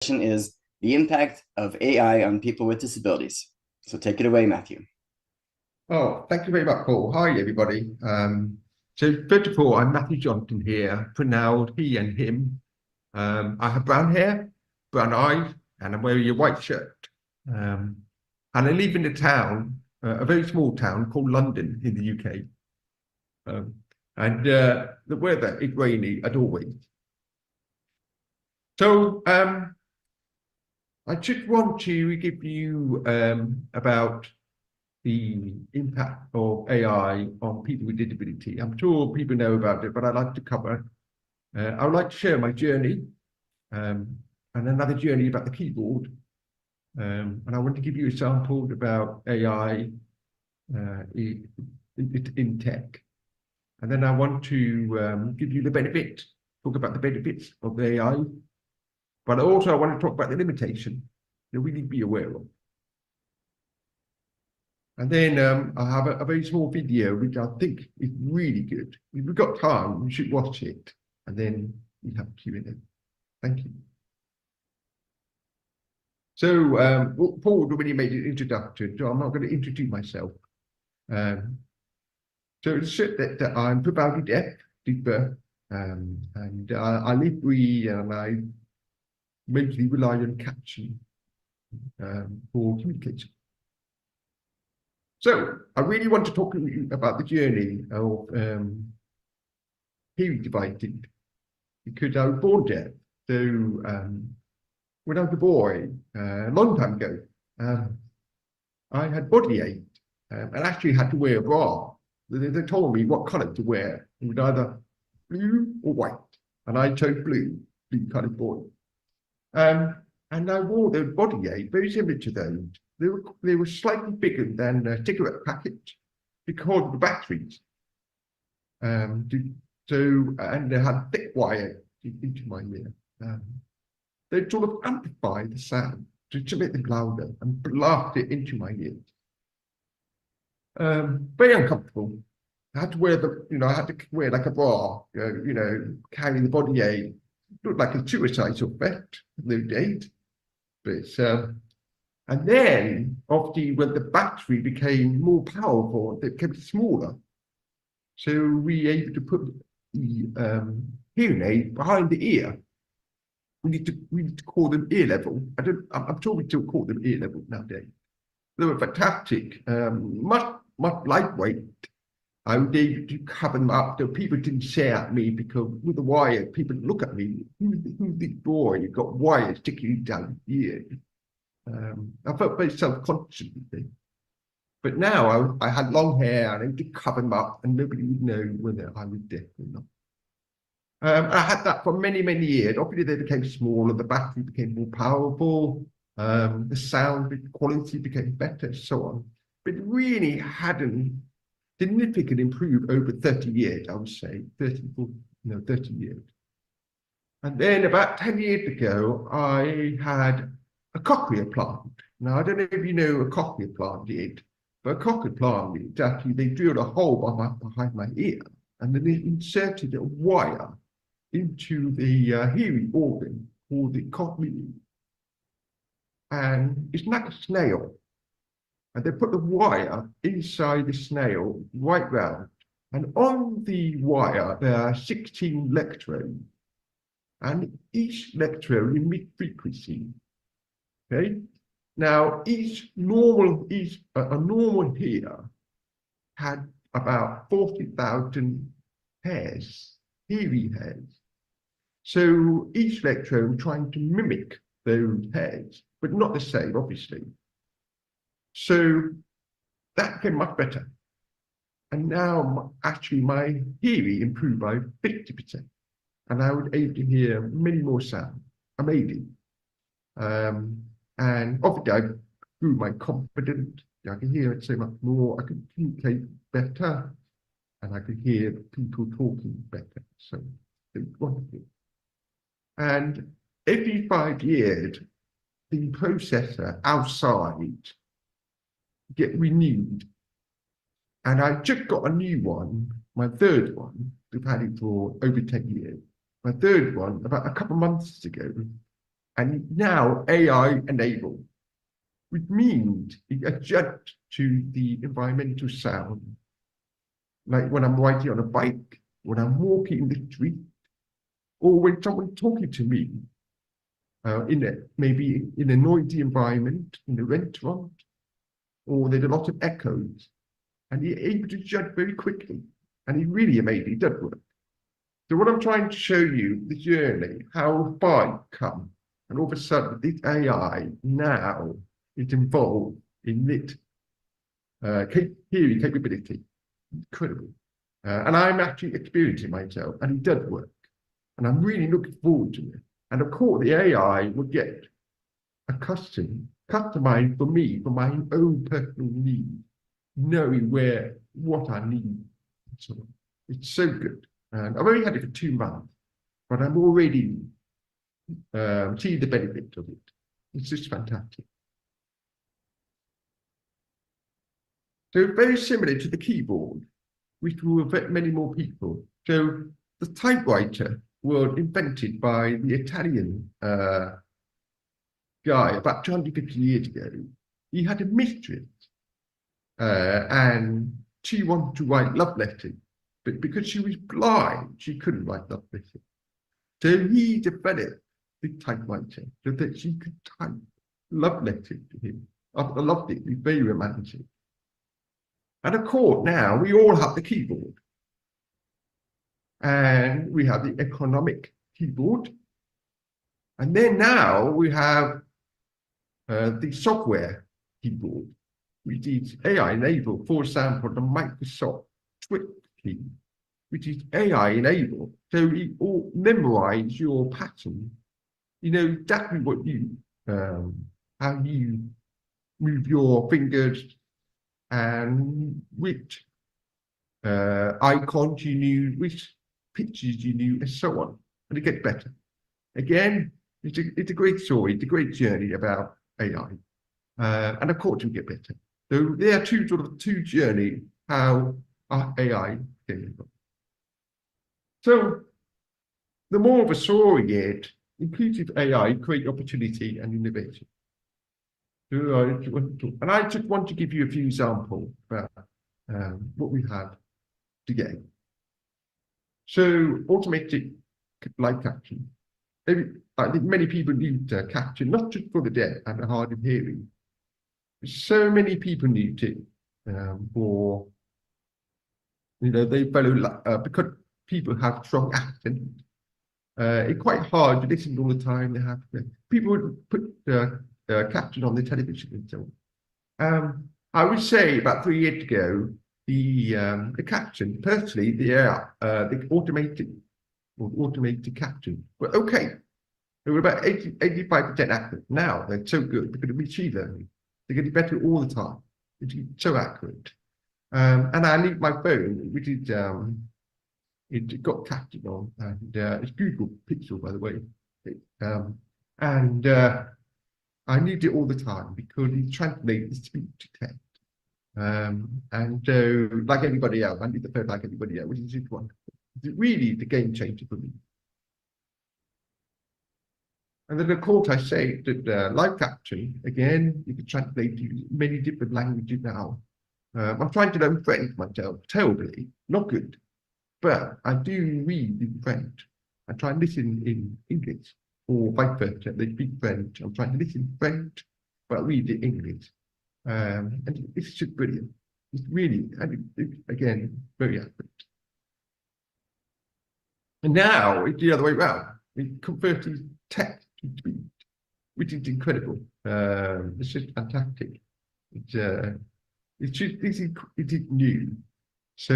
Is the impact of AI on people with disabilities. So take it away, Matthew. Oh, thank you very much, Paul. Hi, everybody. So first of all, I'm Matthew Johnson here, pronounced he and him. I have brown hair, brown eyes, and I'm wearing a white shirt. And I live in a town, a very small town called London in the UK. The weather is rainy as always. So I just want to give you about the impact of AI on people with disability. I'm sure people know about it, but I'd like to cover. I would like to share my journey and another journey about the keyboard. And I want to give you a sample about AI in tech. And then I want to give you the benefits, talk about the benefits of AI. But also I want to talk about the limitation that we need to be aware of. And then I have a very small video, which I think is really good. If you've got time, you should watch it. And then we have Q&A. Thank you. So Paul already made an introduction, so I'm not going to introduce myself. So it's that I'm profoundly deaf, and I live free, and I mostly rely on caption for communication. So I really want to talk to you about the journey of hearing devices, because I was born deaf. So when I was a boy, a long time ago, I had body ache and actually had to wear a bra. They told me what colour to wear. It was either blue or white, and I chose blue colored boy. And I wore those body ache, very similar to those. They were slightly bigger than a cigarette package because of the batteries. And they had thick wire into my ear. They sort of amplify the sound to make them louder and blast it into my ears. Very uncomfortable. I had to wear I had to wear like a bra, carry the body ache. Looked like a suicide effect in those days. But and then, obviously, when the battery became more powerful, it became smaller. So we were able to put the hearing aid behind the ear. We need to call them ear level. I'm sure we still call them ear level nowadays. They were fantastic, much lightweight. I was able to cover them up so people didn't stare at me, because with the wire, people look at me. Who's this boy? You've got wires sticking down here. I felt very self-conscious. But now I had long hair and I could cover them up and nobody would know whether I was deaf or not. I had that for many, many years. Obviously, they became smaller, the battery became more powerful, the sound quality became better, so on. But it really hadn't significantly improved over 30 years, I would say, 30 years. And then about 10 years ago, I had a cochlear plant. Now, I don't know if you know what a cochlear plant is, but a cochlear plant is actually they drilled a hole behind my ear, and then they inserted a wire into the hearing organ called the cochlea. And it's like a snail. And they put the wire inside the snail right round. And on the wire, there are 16 electrodes. And each electrode emits frequency. Okay. Now, a normal ear had about 40,000 hairs, hearing hairs. So each electrode trying to mimic those hairs, but not the same, obviously. So that became much better. And now, actually, my hearing improved by 50%. And I was able to hear many more sounds. Amazing. And obviously, I grew my confidence. I could hear it so much more. I could communicate better, and I could hear people talking better. So it was wonderful. And every 5 years, the processor outside get renewed. And I just got a new one, my third one. We've had it for over 10 years. My third one, about a couple of months ago, and now AI enabled, which means it adjusts to the environmental sound. Like when I'm riding on a bike, when I'm walking in the street, or when someone's talking to me, maybe in a noisy environment, in a restaurant, or there's a lot of echoes, and you're able to judge very quickly, and he really amazing, it does work. So what I'm trying to show you, the journey, how far it's come, and all of a sudden this AI now is involved in it hearing capability. Incredible. And I'm actually experiencing myself, and it does work. And I'm really looking forward to it. And of course, the AI will get customized for me, for my own personal needs, knowing what I need. So it's so good. And I've only had it for 2 months, but I'm already seeing the benefit of it. It's just fantastic. So very similar to the keyboard, which will affect many more people. So the typewriter was invented by the Italian guy about 250 years ago. He had a mistress, and she wanted to write love letters, but because she was blind, she couldn't write love letters. So he developed the typewriter so that she could type love letters to him. I loved it. It was very romantic. And of course, now we all have the keyboard. And we have the economic keyboard. And then now we have the software keyboard, which is AI enabled. For example, the Microsoft Twitch key, which is AI enabled. So it all memorize your pattern. You know exactly what you, how you move your fingers and which icons you knew, which pictures you knew, and so on. And it gets better. Again, it's a great story, it's a great journey about AI. And of course, we get better. So there are two journeys how our AI came along. So the more of a story yet, inclusive AI create opportunity and innovation. And I just want to give you a few examples about what we have today. So automated live caption. I think many people need caption, not just for the deaf and the hard of hearing. So many people need it for, they follow, because people have strong accent. It's quite hard to listen all the time. They have people would put caption on the television and so on. I would say about 3 years ago, the caption, personally, the automated caption were okay. They were about 85% accurate. Now they're so good because of machine learning. They're getting better all the time. It's so accurate. And I need my phone, which is it got caption on, and it's Google Pixel, by the way. I need it all the time because it translates speech to text. And so, like everybody else, I need the phone like everybody else, which is just wonderful. It's really the game changer for me. And then, of course, I say that live caption, again, you can translate to many different languages now. I'm trying to learn French myself, terribly, not good. But I do read in French. I try and listen in English, or vice versa. They speak French. I'm trying to listen in French, but read in English. And it's just brilliant. It's really, again, very accurate. And now it's the other way around. It converts text to speech, which is incredible. It's just fantastic. It is new. So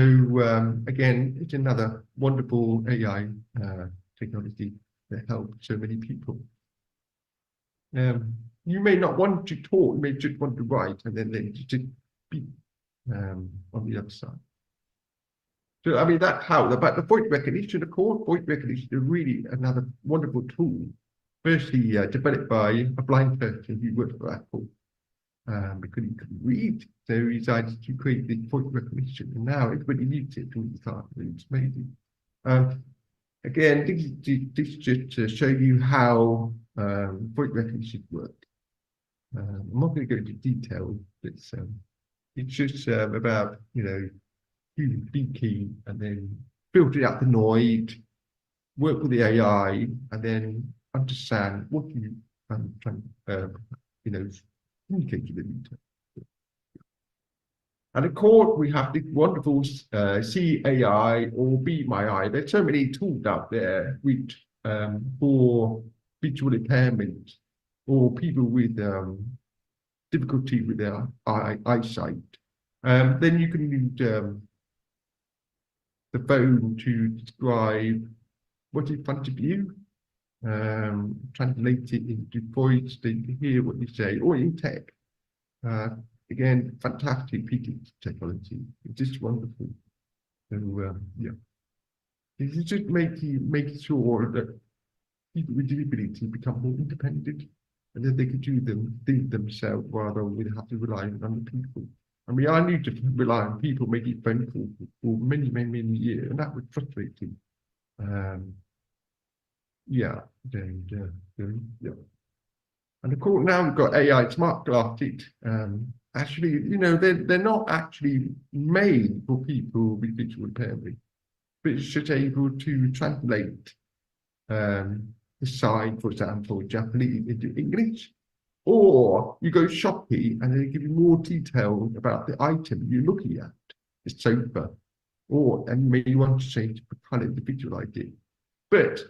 again, it's another wonderful AI technology that helps so many people. You may not want to talk, you may just want to write, and then just be on the other side. So I mean, that's how, about the voice recognition, of course, voice recognition is really another wonderful tool. Firstly, developed by a blind person who worked for Apple. Because he couldn't read, so he decided to create the voice recognition, and now everybody uses it all the time. It's amazing. Again, this is just to show you how voice recognition work. I'm not going to go into detail, but it's just about, human thinking and then filtering out the noise, work with the AI, and then understand what you communicate to them. And of course, we have this wonderful CAI or Be My Eye. There's so many tools out there which for visual impairment or people with difficulty with their eyesight. Then you can use the phone to describe what's in front of you, translate it into voice, then you can hear what you say, or in tech. Again, fantastic piece of technology. It's just wonderful. So yeah, it's just making sure that people with disability become more independent, and that they can do things themselves rather than have to rely on other people. I mean, I need to rely on people making phone calls for many, many, many years, and that was frustrating. Yeah, yeah. And of course, now we've got AI smart glasses. Actually, they're not actually made for people with visual impairment, but it's just able to translate the sign, for example, Japanese into English. Or you go shopping and they give you more detail about the item you're looking at, the sofa, and you may want to change the color of the visual ID. But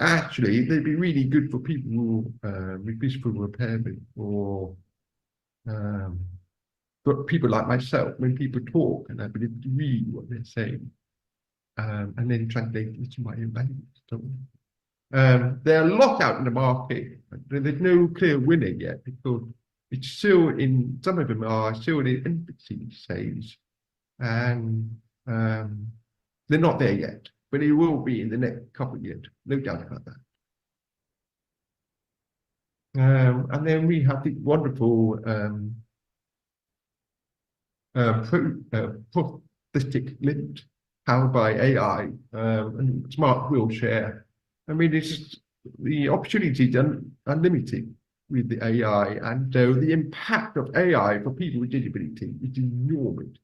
actually, they'd be really good for people with visual impairment or but people like myself, when people talk and I believe to read what they're saying and then translate it to my own language. So, there are a lot out in the market. There's no clear winner yet because it's still some of them are still in the infancy stage and they're not there yet, but it will be in the next couple of years, no doubt about that. And then we have the wonderful prosthetic lift powered by AI and smart wheelchair. I mean, the opportunities are unlimited with the AI, and the impact of AI for people with disability is enormous.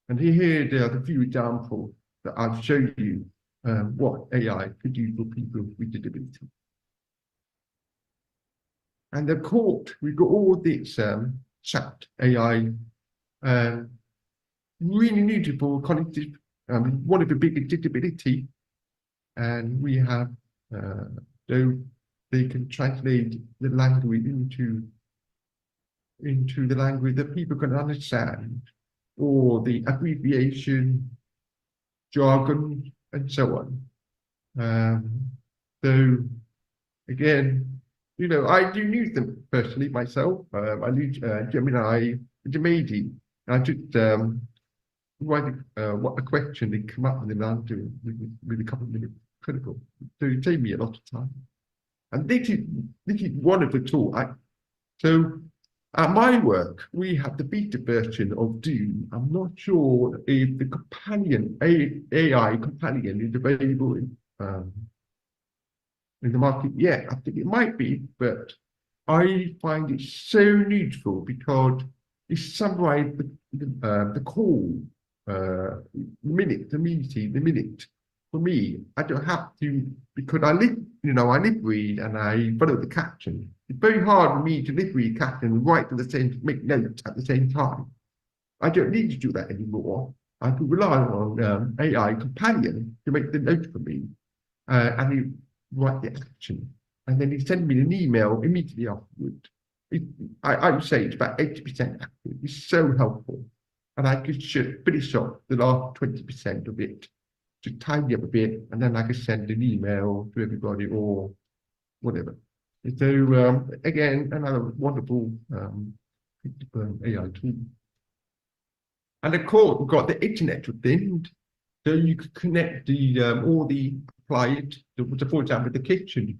And here are the few examples that I've shown you what AI could do for people with disability. And of course, we've got all this chat AI, really needed for cognitive, one of the biggest disability, and we have so they can translate the language into the language that people can understand, or the abbreviation, jargon, and so on. So again, I do use them personally myself. I use Gemini, Gemini. I just write what a question they come up with an answer with a couple of minutes critical. So it saved me a lot of time. And this is one of the tools. So at my work, we have the beta version of Doom. I'm not sure if the companion AI companion is available in the market yet. I think it might be, but I find it so useful because it summarizes the call, the minute. For me, I don't have to, because I lip read and I follow the caption. It's very hard for me to lip read caption and write make notes at the same time. I don't need to do that anymore. I can rely on AI companion to make the note for me, and he write the action, and then he send me an email immediately afterwards. I would say it's about 80% accurate. It's so helpful, and I could finish off the last 20% of it, to tidy up a bit, and then I could send an email to everybody or whatever. So again, another wonderful AI tool. And of course, we've got the Internet of Things, so you could connect all the applied, for example, the kitchen. You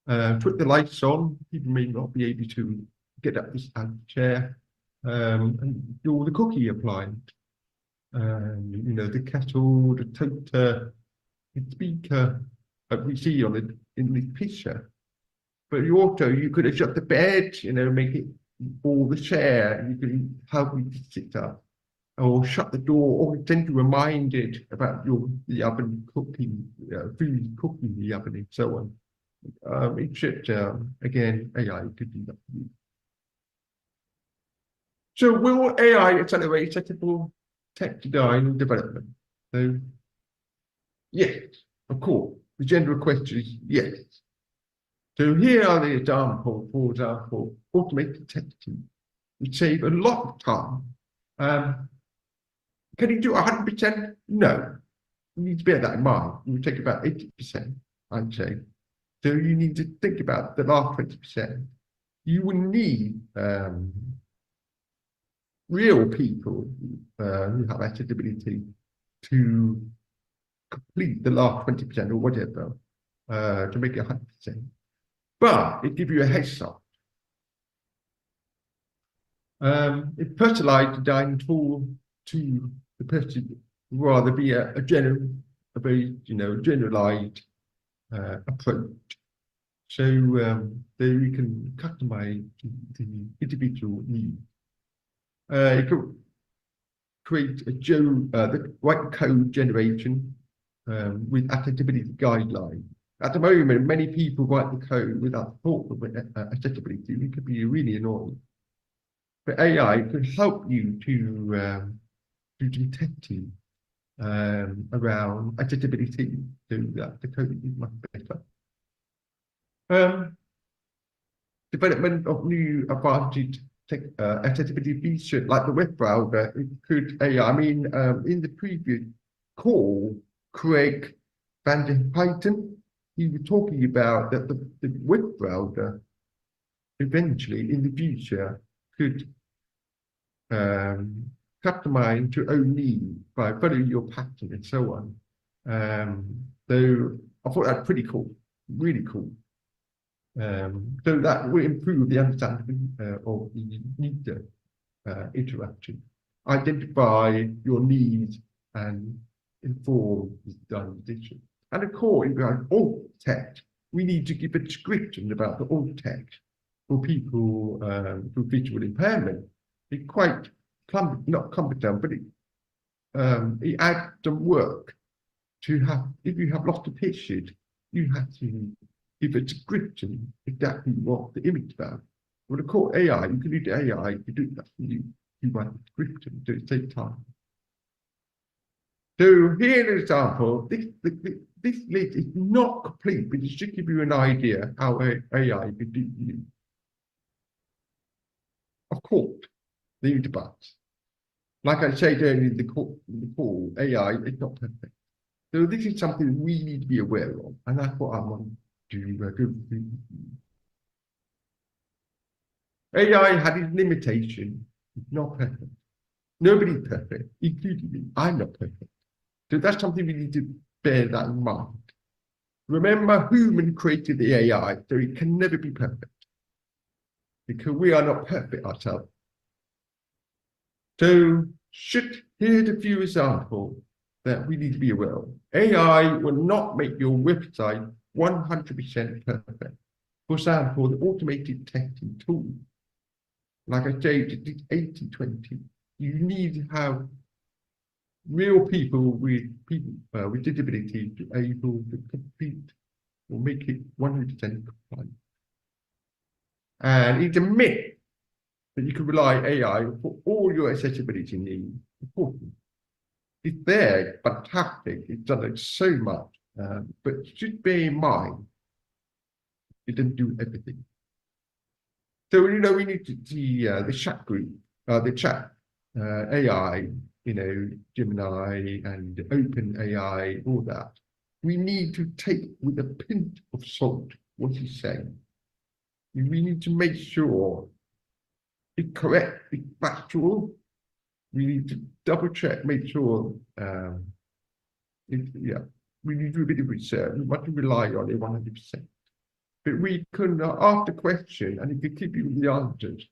can put the lights on. People may not be able to get up this chair and do all the cooking applied. The kettle, the toaster, the speaker that we see in the picture. but you could adjust the bed, make it all the chair. You can help you to sit up, or shut the door, or send you reminded about the oven cooking, food cooking in the oven, and so on. Except again, AI could do that for you. So will AI accelerate technical tech design and development? So yes, of course. The general question is yes. So here are the examples. For example, automated testing would save a lot of time. Can you do 100%? No. You need to bear that in mind. It would take about 80%, I'd say. So you need to think about the last 20%. You will need real people who have accessibility to complete the last 20% or whatever to make it 100%. But it gives you a head start. A personalized design tool to the person rather be a very generalized approach. So then you can customize the individual need. You could create the right code generation with accessibility guidelines. At the moment, many people write the code without thought of accessibility. It could be really annoying. But AI could help you to do testing around accessibility so that the code is much better. Development of new advanced accessibility features like the web browser. It could AI. I mean, in the previous call, Craig van der Heijden, he was talking about that the web browser eventually in the future could customize to own needs by following your pattern and so on. So I thought that's pretty cool, really cool. So that will improve the understanding of the user interaction, identify your needs and inform the design decision. And of course, if we have alt text, we need to give a description about the alt text for people with visual impairment. It's quite not cumbersome, but it adds some work to have. If you have lost a picture, you have to give a description exactly what the image is about. Well, of course, AI, you can use AI to do that for you. You write a description, so it takes time. So here's an example. This list is not complete, but it should give you an idea how AI could do you. Of course, the buts. Like I said earlier in the call, AI is not perfect. So this is something we need to be aware of, and that's what I want to go through. AI had its limitation. It's not perfect. Nobody's perfect, including me. I'm not perfect. So that's something we need to bear that in mind. Remember, human created the AI, so it can never be perfect because we are not perfect ourselves. So here's a few examples that we need to be aware of. AI will not make your website 100% perfect. For example, the automated testing tool. Like I said, it's 80-20. You need to have real people with disability to be able to complete or make it 100% compliant. And it's a myth that you can rely on AI for all your accessibility needs. It's there, fantastic. It's done so much, but just bear in mind, it doesn't do everything. So we need to see the chat group, the chat AI, Gemini and OpenAI, all that. We need to take with a pinch of salt what he's saying. We need to make sure it's correct, it's factual. We need to double check, make sure. We need to do a bit of research. We want to rely on it 100%. But we can ask the question, and it can give you the answers,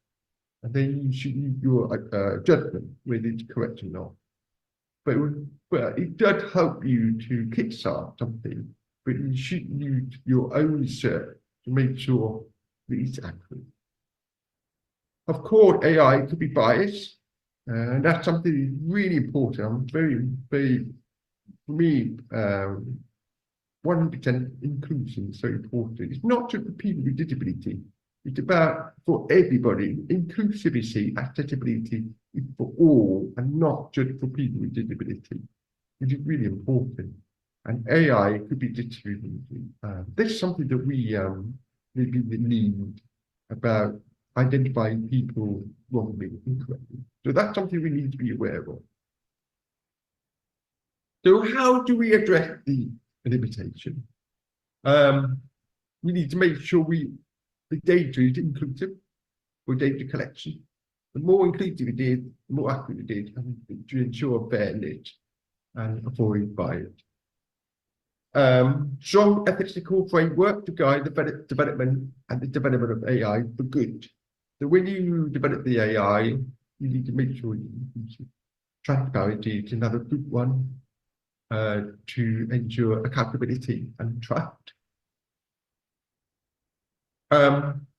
and then you should use your judgment whether it's correct or not. But it does help you to kickstart something, but you should use your own research to make sure that it's accurate. Of course, AI could be biased, and that's something that's really important. I'm very, for me, 100% inclusion is so important. It's not just for people with disability. It's about for everybody. Inclusivity, accessibility is for all and not just for people with disability. It is really important. And AI could be distributed. This is something that we maybe need about identifying people wrongly, incorrectly. So that's something we need to be aware of. So how do we address the limitation? We need to make sure the data is inclusive for data collection. The more inclusive it is, the more accurate it is, and to ensure fairness and avoid bias. Strong ethical framework to guide the development and the development of AI for good. So when you develop the AI, you need to make sure you use transparency is another good one to ensure accountability and trust.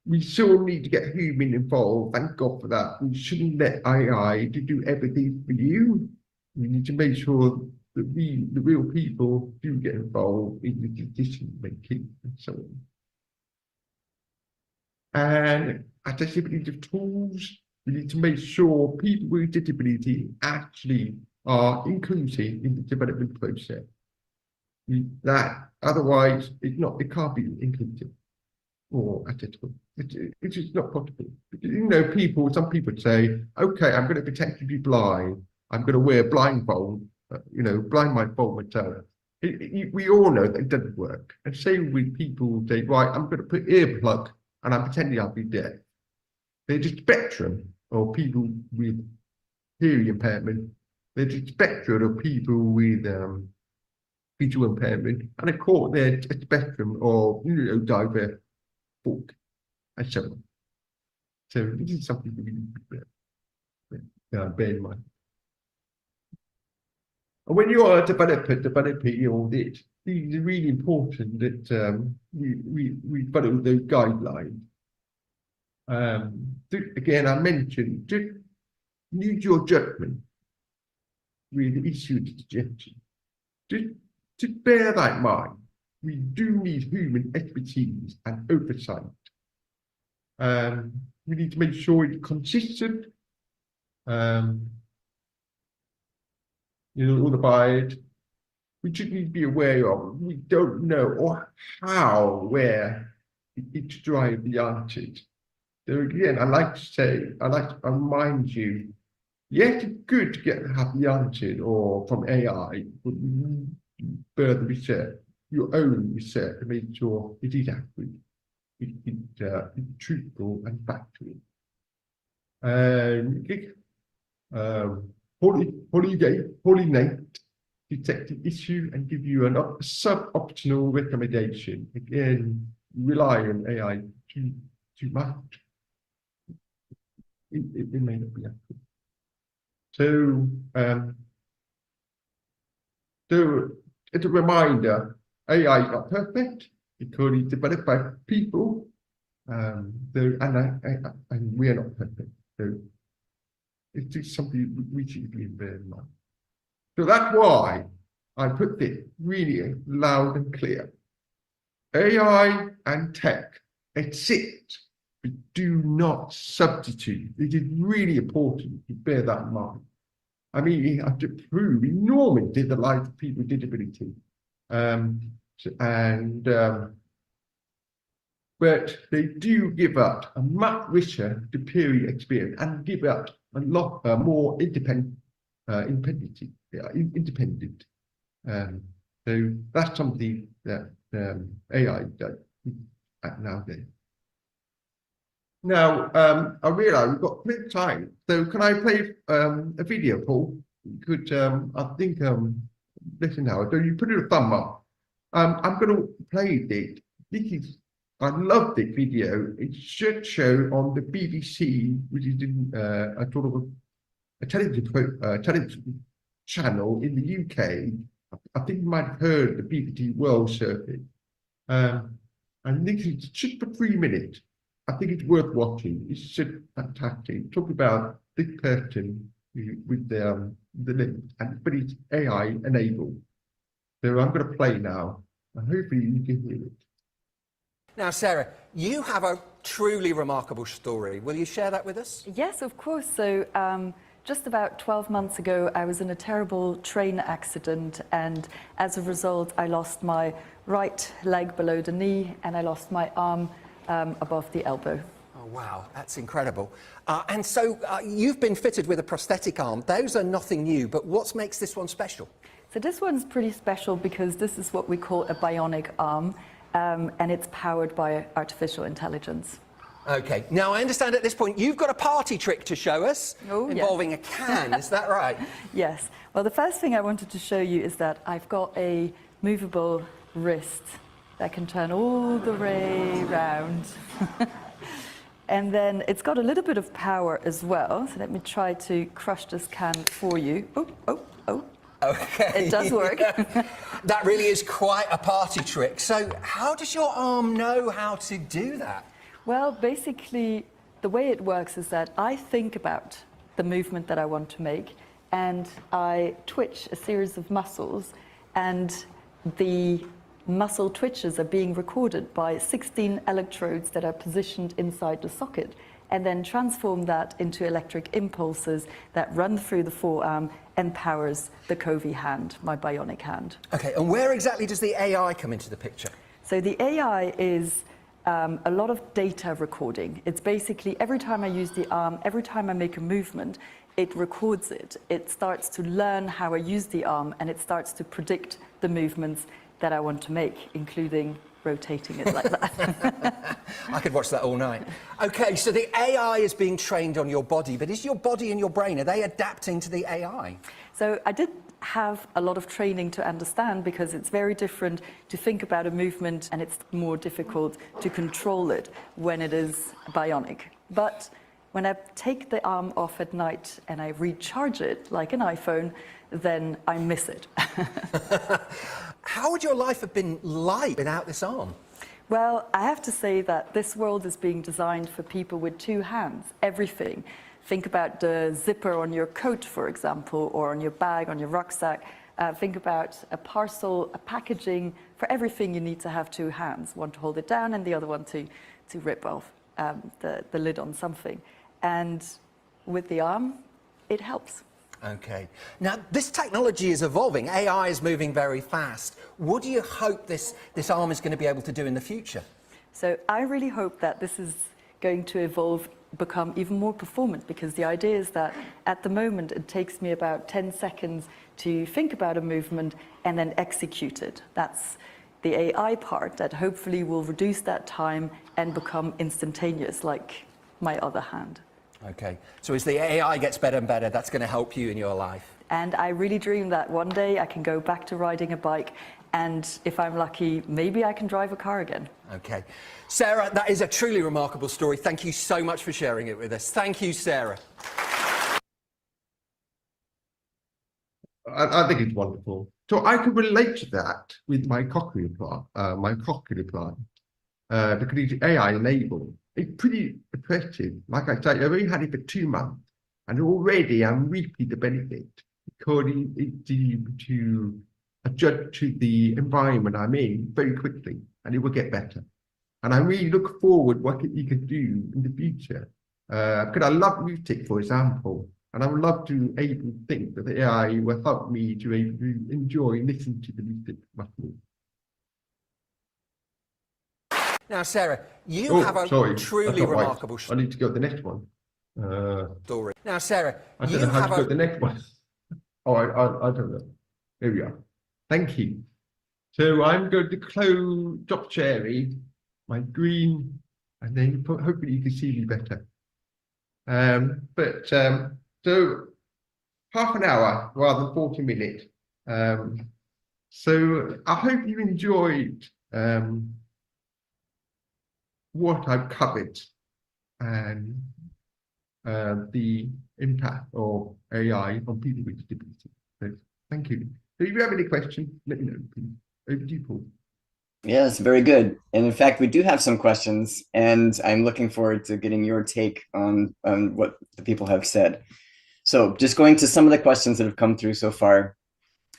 We still need to get human involved. Thank God for that. We shouldn't let AI to do everything for you. We need to make sure that we, the real people, do get involved in the decision making and so on. And accessibility of tools, we need to make sure people with disability actually are inclusive in the development process. Otherwise, it can't be inclusive or accessible. It's just not possible. Because, some people say, okay, I'm going to pretend to be blind. I'm going to wear a blindfold, blindfold myself. We all know that it doesn't work. And same with people say, right, I'm going to put earplug and I'm pretending I'll be deaf. There's a spectrum of people with hearing impairment. There's a spectrum of people with visual impairment. And of course, there's a spectrum of diverse folk and so on. So this is something that we need to bear in mind. And when you are a developer developing all this, it's really important that we follow those guidelines. Again, I mentioned, just use your judgment with the issue of suggestion. Just bear that in mind. We do need human expertise and oversight. We need to make sure it's consistent. All the bias. We just need to be aware of. We don't know or how, where it drive the answers. So again, I like to remind you, yes, it's good to have the answer or from AI, but further research, your own research to make sure it is accurate, it's truthful and factual. Pollinate, detect the issue and give you a sub-optimal recommendation. Again, rely on AI too much. It may not be accurate. So as a reminder, AI is not perfect because it's developed by people, and we are not perfect. So it's just something we should be bear in mind. So that's why I put this really loud and clear. AI and tech exist, but do not substitute. It is really important to bear that in mind. I mean, you have to prove enormously the life of people with disability. But they do give up a much richer, superior experience and give up a lot more independent. So that's something that AI does nowadays. Now, I realise we've got plenty of time. So can I play a video, Paul? You could, I think, listen now. So you put it a thumb up. I'm going to play this. I love this video. It should show on the BBC, which is in a sort of a television channel in the UK. I think you might have heard the BBC World Service. And this is just for 3 minutes. I think it's worth watching. It's just fantastic. Talk about this person with the link, but it's AI enabled. So I'm going to play now, and hopefully you can hear it. Now, Sarah, you have a truly remarkable story. Will you share that with us? Yes, of course. So just about 12 months ago, I was in a terrible train accident, and as a result, I lost my right leg below the knee, and I lost my arm above the elbow. Oh, wow, that's incredible. And so you've been fitted with a prosthetic arm. Those are nothing new, but what makes this one special? So this one's pretty special because this is what we call a bionic arm, and it's powered by artificial intelligence. Okay, now I understand at this point you've got a party trick to show us involving a can, is that right? Yes. Well, the first thing I wanted to show you is that I've got a movable wrist that can turn all the way round. And then it's got a little bit of power as well. So let me try to crush this can for you. Oh, oh, oh. Okay. It does work. That really is quite a party trick. So how does your arm know how to do that? Well, basically, the way it works is that I think about the movement that I want to make, and I twitch a series of muscles, and the muscle twitches are being recorded by 16 electrodes that are positioned inside the socket, and then transform that into electric impulses that run through the forearm and powers the Covey hand, my bionic hand. Okay, and where exactly does the AI come into the picture? So the AI is a lot of data recording. It's basically every time I use the arm, every time I make a movement, it records it. It starts to learn how I use the arm, and it starts to predict the movements that I want to make, including rotating it like that. I could watch that all night. Okay, so the AI is being trained on your body, but is your body and your brain, are they adapting to the AI? So I did have a lot of training to understand, because it's very different to think about a movement, and it's more difficult to control it when it is bionic. But when I take the arm off at night and I recharge it like an iPhone, then I miss it. How would your life have been like without this arm? Well, I have to say that this world is being designed for people with two hands, everything. Think about the zipper on your coat, for example, or on your bag, on your rucksack. Think about a parcel, a packaging. For everything, you need to have two hands, one to hold it down and the other one to rip off the lid on something. And with the arm, it helps. Okay. Now, this technology is evolving. AI is moving very fast. What do you hope this arm is going to be able to do in the future? So I really hope that this is going to evolve, become even more performant, because the idea is that at the moment it takes me about 10 seconds to think about a movement and then execute it. That's the AI part that hopefully will reduce that time and become instantaneous, like my other hand. Okay, so as the AI gets better and better, that's going to help you in your life. And I really dream that one day I can go back to riding a bike, and if I'm lucky, maybe I can drive a car again. Okay. Sarah, that is a truly remarkable story. Thank you so much for sharing it with us. Thank you, Sarah. I think it's wonderful. So I can relate to that with my cochlear implant, because it's AI enabled. It's pretty impressive. Like I say, I've only had it for 2 months, and already I'm reaping the benefit, because it's able to adjust to the environment I'm in very quickly, and it will get better. And I really look forward what you can do in the future. Because I love music, for example, and I would love to able to think that the AI will help me to able to enjoy and listen to the music much more. Now, Sarah, you have a truly remarkable I need to go to the next one. story. Now, Sarah, I don't know how to go to the next one. Oh, I don't know. Here we are. Thank you. So I'm going to drop Cherry, my green, and then hopefully you can see me better. So half an hour rather than 40 minutes. So I hope you enjoyed what I've covered and the impact of AI on people with disability. So thank you. So if you have any questions, let me know, please. Over to you, Paul. Yes, very good. And in fact, we do have some questions, and I'm looking forward to getting your take on what the people have said. So just going to some of the questions that have come through so far.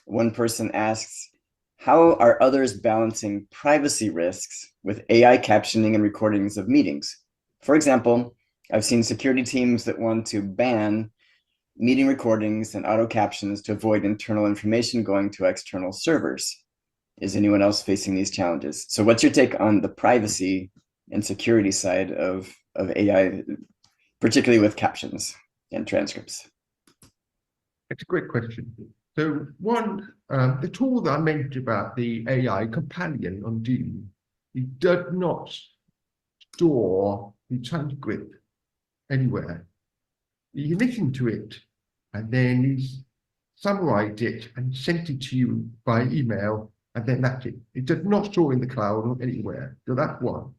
One person asks, how are others balancing privacy risks with AI captioning and recordings of meetings? For example, I've seen security teams that want to ban meeting recordings and auto captions to avoid internal information going to external servers. Is anyone else facing these challenges? So what's your take on the privacy and security side of AI, particularly with captions and transcripts? It's a great question. So one, the tool that I mentioned about the AI companion on Doom, it does not store the transcript anywhere. You listen to it, and then you summarize it and send it to you by email, and then that's it. It does not store in the cloud or anywhere. So that's one.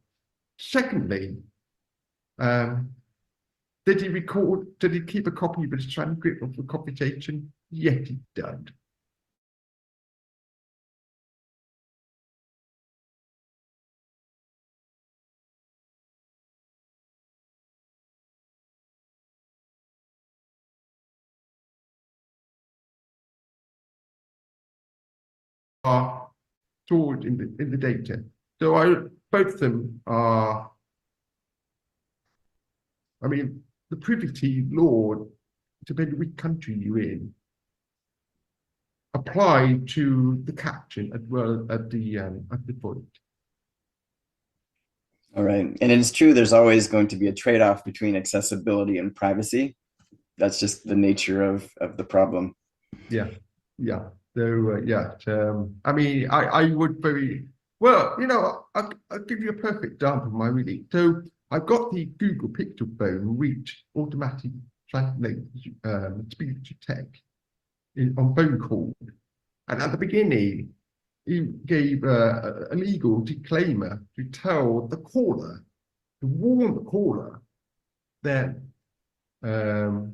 Secondly, did he keep a copy of his transcript of the conversation? Yes, he did. Are stored in the data. So both of them are, I mean, the privacy law, depending which country you're in, apply to the caption as well at the point. All right. And it's true, there's always going to be a trade-off between accessibility and privacy. That's just the nature of the problem. Yeah, yeah. So I mean, I would very well, I'll give you a perfect example of my reading. So I've got the Google Pixel phone which automatic translate speech to text on phone call, and at the beginning, he gave a legal disclaimer to tell the caller, to warn the caller that the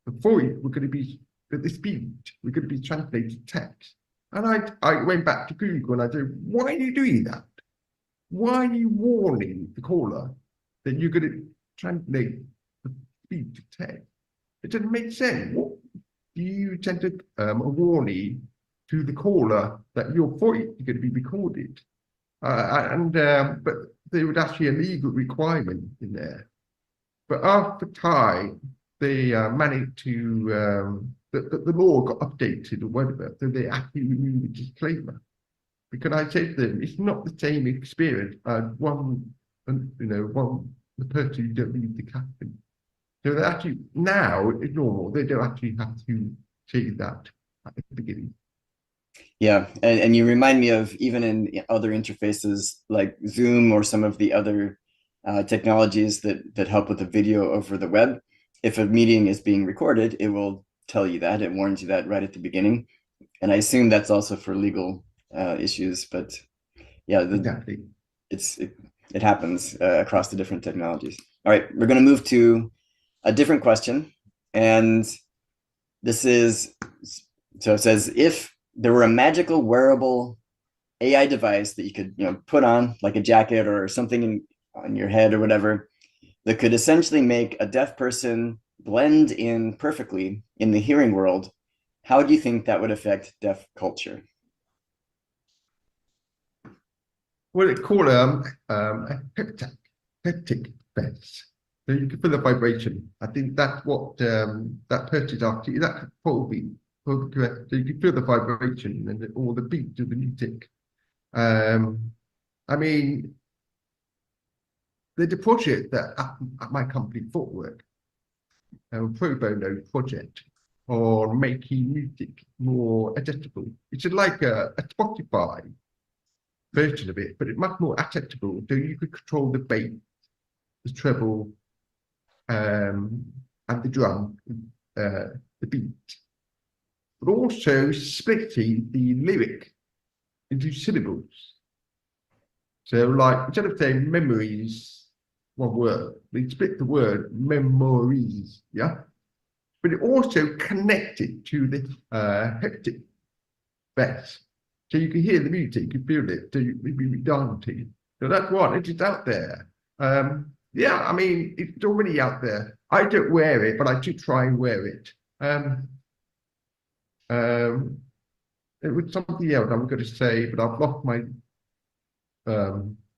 voice were going to be, that the speech were going to be translated text. And I went back to Google and I said, why are you doing that? Why are you warning the caller that you're going to translate the speech to text? It doesn't make sense. What do you send a warning to the caller that your voice is going to be recorded? But there was actually a legal requirement in there. But after time, they managed to, the law got updated or whatever, so they actually removed the disclaimer. Because I said to them, it's not the same experience as the person who don't read the caption. So they actually, now it's normal, they don't actually have to say that at the beginning. Yeah, and you remind me of even in other interfaces like Zoom or some of the other technologies that help with the video over the web. If a meeting is being recorded, it will tell you that, it warns you that right at the beginning. And I assume that's also for legal issues, but yeah, Exactly. it happens across the different technologies. All right, we're going to move to a different question, and this is, so it says, if there were a magical wearable AI device that you could put on like a jacket or something on your head or whatever, that could essentially make a deaf person blend in perfectly in the hearing world, how do you think that would affect deaf culture? Well, it's called a haptic vest. So you can feel the vibration. I think that's what that person actually, that's probably correct. So you can feel the vibration and all the beat of the music. I mean, there's a project that at my company, Footwork, a pro bono project on making music more adjustable. It's like a Spotify version of it, but it's much more acceptable. So you could control the bass, the treble, and the drum, the beat, but also splitting the lyric into syllables. So, like, instead of saying memories, one word, we split the word memories, yeah. But it also connected to the haptic vest. So you can hear the music, you can feel it, so you can be dancing. So that's one, it is out there. Yeah, I mean, it's already out there. I don't wear it, but I do try and wear it. It was something else I was going to say, but I've lost my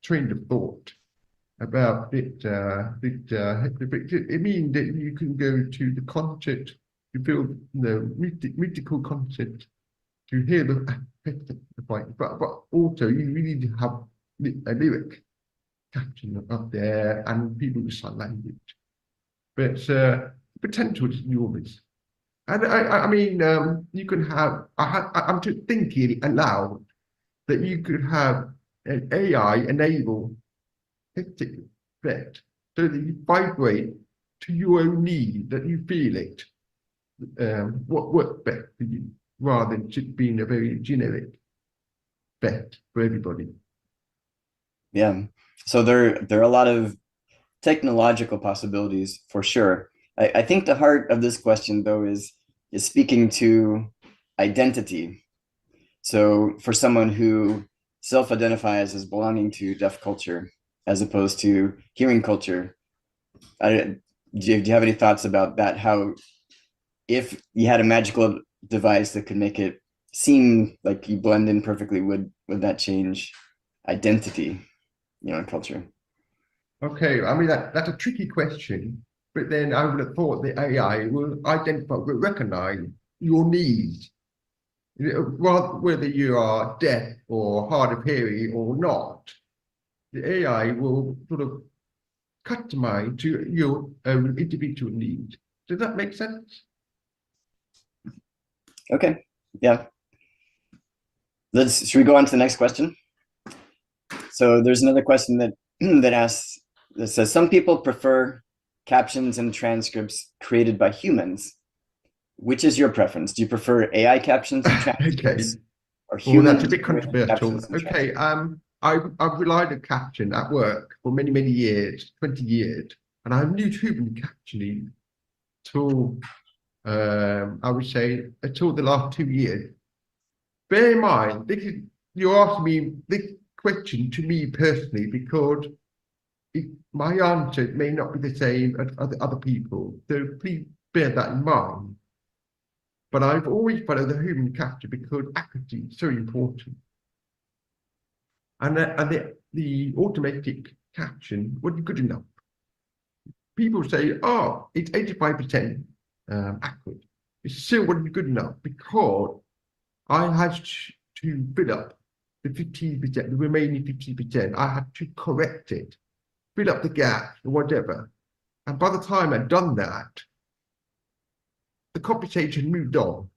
train of thought about it. It means that you can go to the concert, you feel mythical concert, to hear the fight, but also you really need to have a lyric caption up there and people with sign language. But potential is enormous. And I mean, you can have, I'm just thinking aloud that you could have an AI enable hectic vet so that you vibrate to your own need, that you feel it, what works best for you, rather than just being a very generic vet for everybody. Yeah. So there are a lot of technological possibilities for sure. I think the heart of this question, though, is speaking to identity. So for someone who self-identifies as belonging to deaf culture as opposed to hearing culture, do you have any thoughts about that? How, if you had a magical device that could make it seem like you blend in perfectly, would that change identity, in culture? Okay, I mean, that's a tricky question, but then I would have thought the AI will identify, will recognize your needs. Rather, whether you are deaf or hard of hearing or not, the AI will sort of customize to your own individual needs. Does that make sense? Okay, yeah. Should we go on to the next question? So there's another question that that says, some people prefer captions and transcripts created by humans. Which is your preference? Do you prefer AI captions and transcripts, or human? Well, that's a bit controversial. Okay, I've relied on caption at work for many years, 20 years, and I've used human captioning till I would say until the last 2 years. Bear in mind, you're asking me this question to me personally because my answer may not be the same as other people. So please bear that in mind. But I've always followed the human capture because accuracy is so important. And the automatic caption wasn't good enough. People say, oh, it's 85% accurate. It still wasn't good enough because I had to fill up the 15%, the remaining 50%. I had to correct it, fill up the gaps or whatever. And by the time I'd done that, the computation moved on,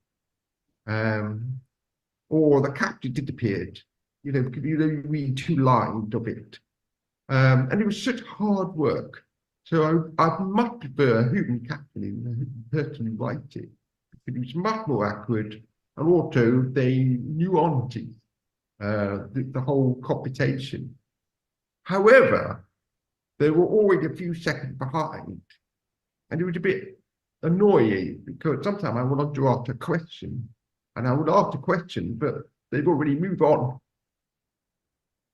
or the caption disappeared. Because you only read 2 lines of it, and it was such hard work. So I much prefer human captioning than personally write it. It was much more accurate, and also they nuances the whole computation. However, they were always a few seconds behind, and it was a bit annoying because sometimes I wanted to ask a question, and I would ask a question, but they've already moved on.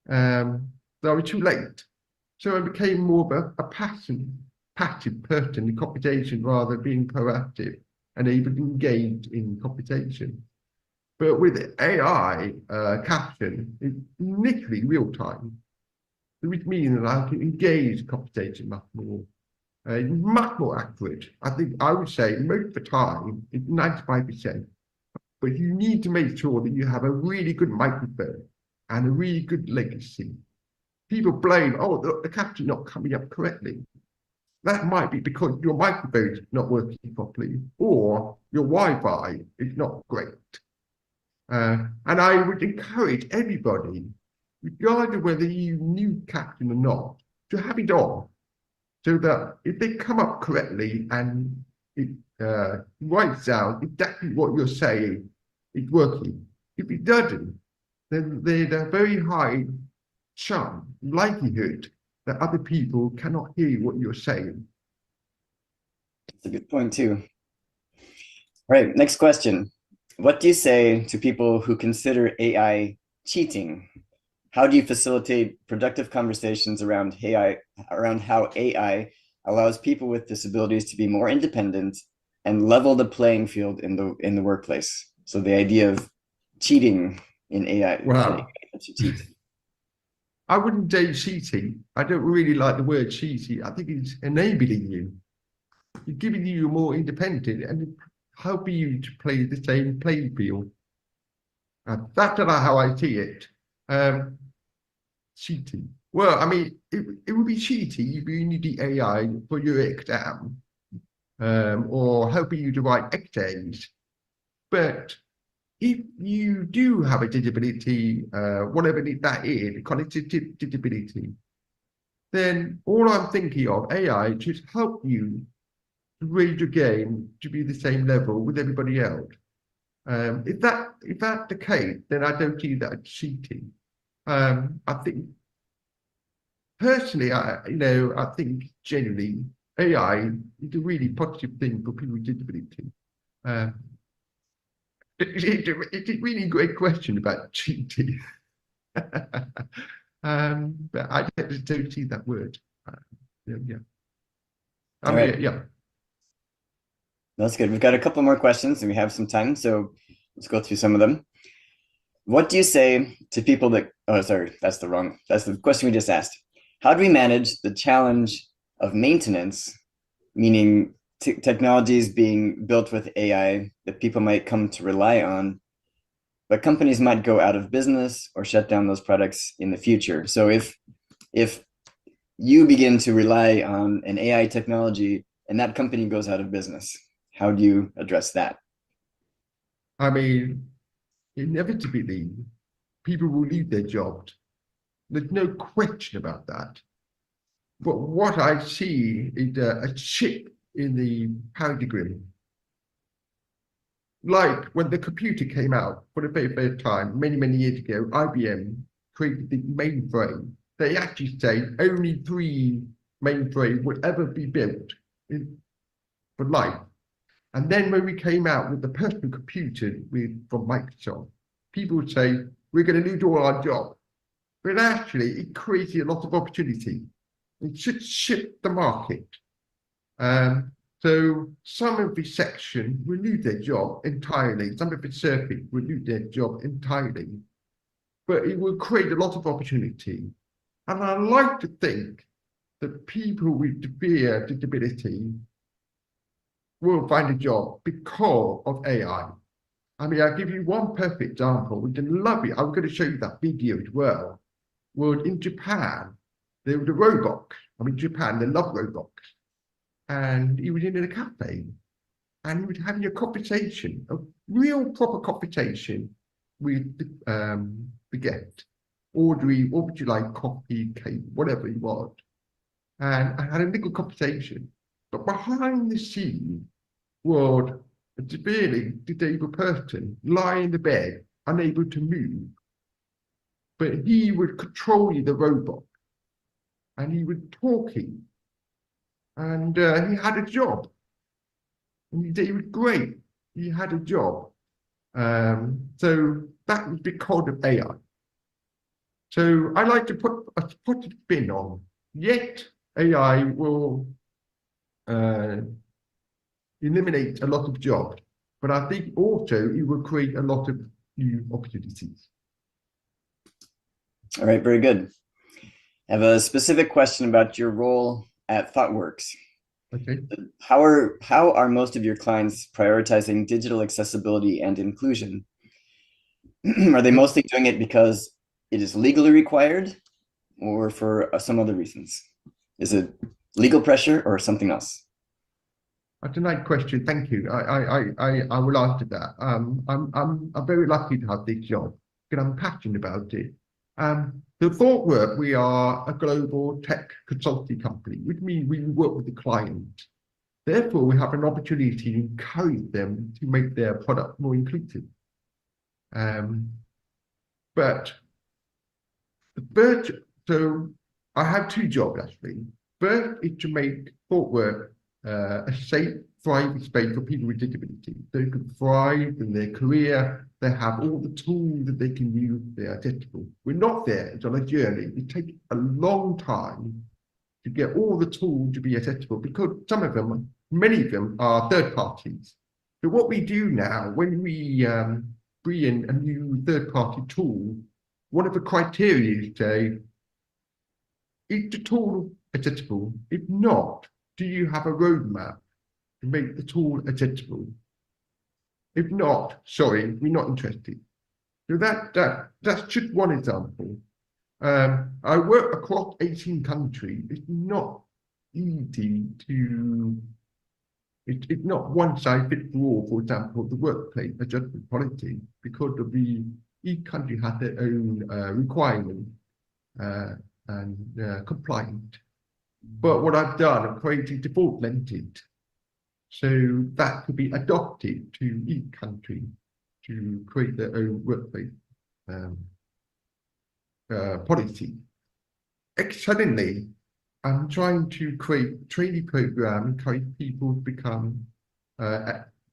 So I was too late. So I became more of a passive person in computation rather than being proactive and able to engage in computation. But with AI caption, it's literally real time, which means that I can engage computation much more. Much more accurate. I think I would say most of the time it's 95%. But you need to make sure that you have a really good microphone and a really good legacy. People blame, oh, the caption not coming up correctly. That might be because your microphone is not working properly or your Wi-Fi is not great. And I would encourage everybody, regardless of whether you knew caption or not, to have it on, so that if they come up correctly and it writes out exactly what you're saying, it's working. If it doesn't, then there's a very high chance, likelihood, that other people cannot hear what you're saying. That's a good point too. All right, next question. what do you say to people who consider AI cheating? How do you facilitate productive conversations around how AI allows people with disabilities to be more independent and level the playing field in the workplace? So the idea of cheating in AI, Wow. to cheat. I wouldn't say cheating. I don't really like the word cheating. I think it's enabling you. It's giving you more independent and helping you to play the same playing field. That's how I see it. Cheating. Well, I mean, it would be cheating if you need the AI for your exam, or helping you to write essays. But if you do have a disability, whatever that is, cognitive disability, then all I'm thinking of AI to help you to raise your game to be the same level with everybody else. If that's the case, then I don't see that as cheating. I think personally, I think generally AI is a really positive thing for people with disability. It's a really great question about cheating. But I just don't see that word. Yeah. All right. Yeah. That's good. We've got a couple more questions and we have some time, so let's go through some of them. What do you say to people that, oh, sorry, that's the question we just asked. How do we manage the challenge of maintenance, meaning technologies being built with AI that people might come to rely on, but companies might go out of business or shut down those products in the future? So if you begin to rely on an AI technology and that company goes out of business, how do you address that? I mean, inevitably, people will leave their jobs. There's no question about that. But what I see is a chip in the paradigm. Like when the computer came out for the very first time, many, many years ago, IBM created the mainframe. They actually say only 3 mainframes would ever be built for life. And then when we came out with the personal computer from Microsoft, people would say, we're going to lose all our jobs. But actually, it created a lot of opportunity. It should shift the market. So some of the section will lose their job entirely. Some of the surface will lose their job entirely. But it will create a lot of opportunity. And I like to think that people with severe disability will find a job because of AI. I mean, I'll give you one perfect example. We can love it. I'm going to show you that video as well. Well, in Japan, there was a robot. I mean, Japan, they love robots. And he was in a cafe and he was having a conversation, a real proper conversation with the guest. Audrey, what would you like? Coffee, cake, whatever he was. And I had a little conversation. But behind the scene was a severely disabled person lying in the bed, unable to move. But he was controlling the robot. And he was talking. And he had a job. And he was great. He had a job. So that was because of AI. So I like to put a spin on. Yet AI will eliminate a lot of jobs, but I think also it will create a lot of new opportunities. All right, very good. I have a specific question about your role at ThoughtWorks. Okay. How are most of your clients prioritizing digital accessibility and inclusion? Are they mostly doing it because it is legally required or for some other reasons? Is it legal pressure or something else? That's a nice question. Thank you. I will answer that. I'm very lucky to have this job because I'm passionate about it. The ThoughtWorks, we are a global tech consulting company, which means we work with the client. Therefore, we have an opportunity to encourage them to make their product more inclusive. But the first, so I have 2 jobs actually. First is to make ThoughtWorks a safe, thriving space for people with disability. They can thrive in their career. They have all the tools that they can use. They are accessible. We're not there. It's on a journey. It takes a long time to get all the tools to be accessible because some of them, many of them are third parties. So what we do now, when we bring in a new third-party tool, one of the criteria is say, is the tool accessible? If not, do you have a roadmap to make the tool accessible? If not, sorry, we're not interested. So that's just one example. I work across 18 countries. It's not easy to, it's not one size fits all, for example, the workplace adjustment policy, because of each country has their own requirement and compliant. But what I've done, I've created default lenses. So that could be adopted to each country to create their own workplace policy. Suddenly, I'm trying to create training program, encourage people to become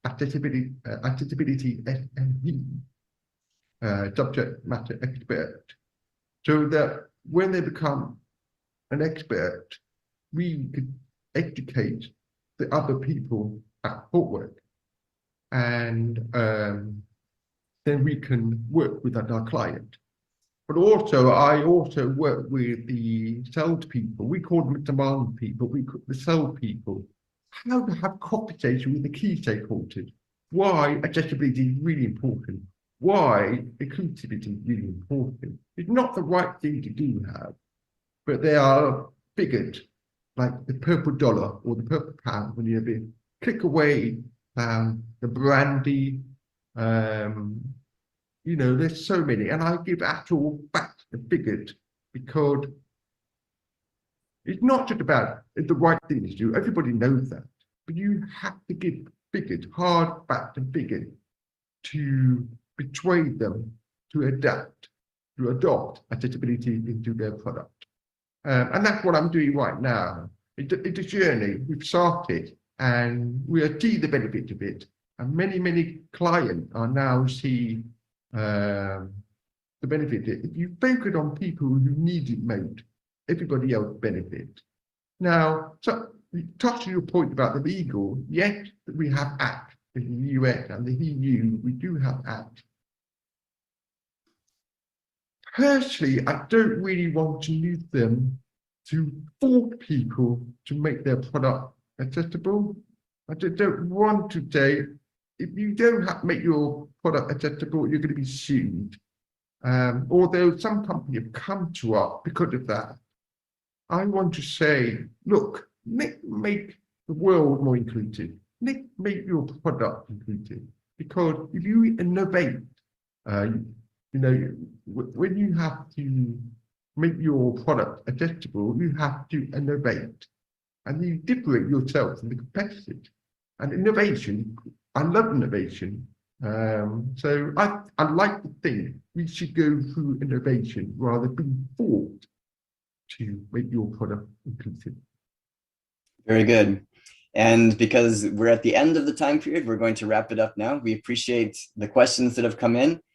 accessibility SME, subject matter expert, so that when they become an expert, we could educate the other people at Portwork, and then we can work with our client. But also, I also work with the sales people. We call them demand people. We call the sales people. How to have conversation with the key stakeholders. Why accessibility is really important. Why inclusivity is really important. It's not the right thing to do have, but they are figured like the purple dollar or the purple pound when you click away the brandy, you know, there's so many, and I give actual facts and figures because it's not just about the right thing to do. Everybody knows that, but you have to give figures, hard facts and figures to persuade them to adapt, to adopt accessibility into their product. And that's what I'm doing right now. It's a journey. We've started and we see the benefit of it. And many clients are now seeing the benefit. If you focus on people who need it most, everybody else benefits. Now, so touching your point about the legal, yes, we have acts in the US and the EU, we do have acts. Personally, I don't really want to use them to force people to make their product accessible. I just don't want to say, if you don't make your product accessible, you're going to be sued. Although some companies have come to us because of that, I want to say, look, make the world more inclusive. Make your product inclusive. Because if you innovate, you know, when you have to make your product accessible, you have to innovate. And you differentiate yourself from the competitors. And innovation, I love innovation. So I like to think we should go through innovation rather than being forced to make your product inclusive. Very good. And because we're at the end of the time period, we're going to wrap it up now. We appreciate the questions that have come in.